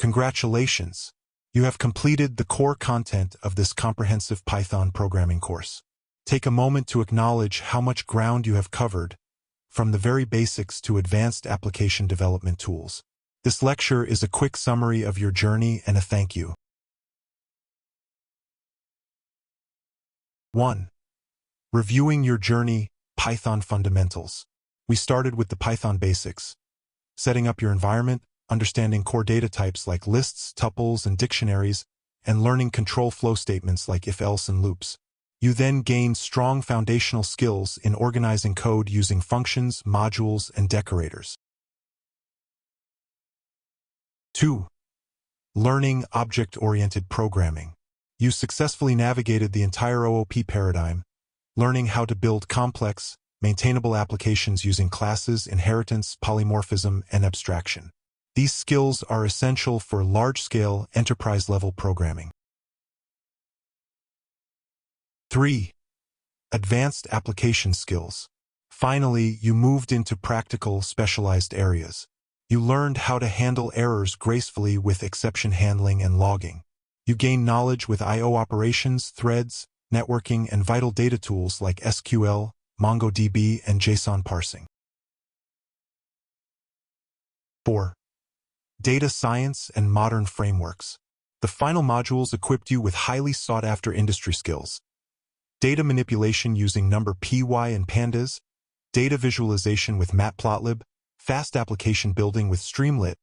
Congratulations! You have completed the core content of this comprehensive Python programming course. Take a moment to acknowledge how much ground you have covered, from the very basics to advanced application development tools. This lecture is a quick summary of your journey and a thank you. 1. Reviewing your journey, Python fundamentals. We started with the Python basics, setting up your environment, understanding core data types like lists, tuples, and dictionaries, and learning control flow statements like if-else and loops. You then gained strong foundational skills in organizing code using functions, modules, and decorators. 2. Learning object-oriented programming. You successfully navigated the entire OOP paradigm, learning how to build complex, maintainable applications using classes, inheritance, polymorphism, and abstraction. These skills are essential for large-scale, enterprise-level programming. 3. Advanced application skills. Finally, you moved into practical, specialized areas. You learned how to handle errors gracefully with exception handling and logging. You gained knowledge with I/O operations, threads, networking, and vital data tools like SQL, MongoDB, and JSON parsing. 4. Data science and modern frameworks. The final modules equipped you with highly sought-after industry skills: data manipulation using NumPy and Pandas, data visualization with Matplotlib, fast application building with Streamlit,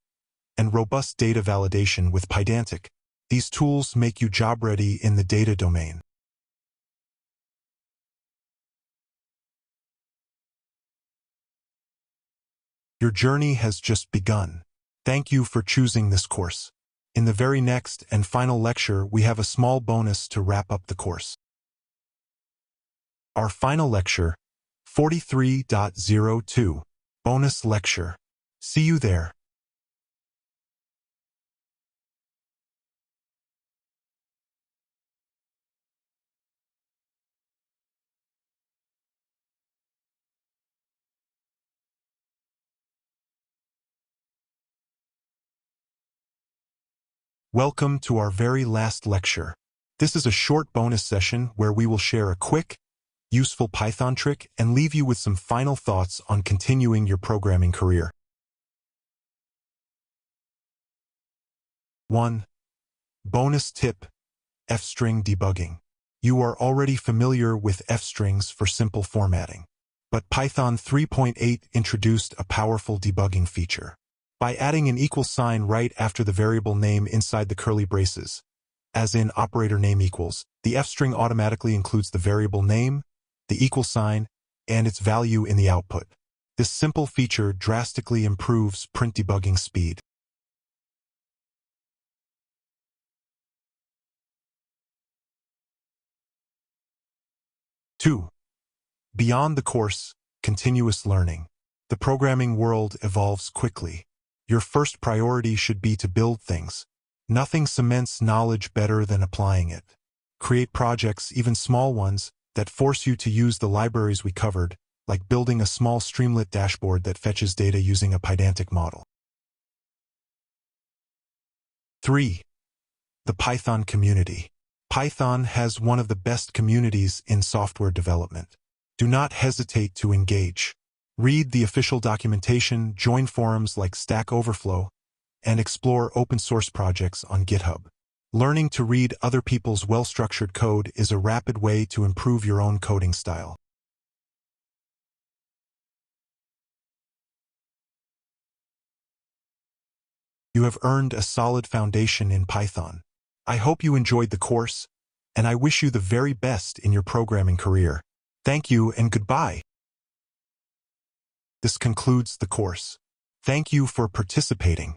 and robust data validation with Pydantic. These tools make you job-ready in the data domain. Your journey has just begun. Thank you for choosing this course. In the very next and final lecture, we have a small bonus to wrap up the course. Our final lecture, 43.02, Bonus Lecture. See you there. Welcome to our very last lecture. This is a short bonus session where we will share a quick, useful Python trick and leave you with some final thoughts on continuing your programming career. 1. Bonus tip: F-string debugging. You are already familiar with F-strings for simple formatting, but Python 3.8 introduced a powerful debugging feature. By adding an equal sign right after the variable name inside the curly braces, as in operator name equals, the F-string automatically includes the variable name, the equal sign, and its value in the output. This simple feature drastically improves print debugging speed. 2. Beyond the course, continuous learning. The programming world evolves quickly. Your first priority should be to build things. Nothing cements knowledge better than applying it. Create projects, even small ones, that force you to use the libraries we covered, like building a small Streamlit dashboard that fetches data using a Pydantic model. 3. The Python community. Python has one of the best communities in software development. Do not hesitate to engage. Read the official documentation, join forums like Stack Overflow, and explore open-source projects on GitHub. Learning to read other people's well-structured code is a rapid way to improve your own coding style. You have earned a solid foundation in Python. I hope you enjoyed the course, and I wish you the very best in your programming career. Thank you and goodbye. This concludes the course. Thank you for participating.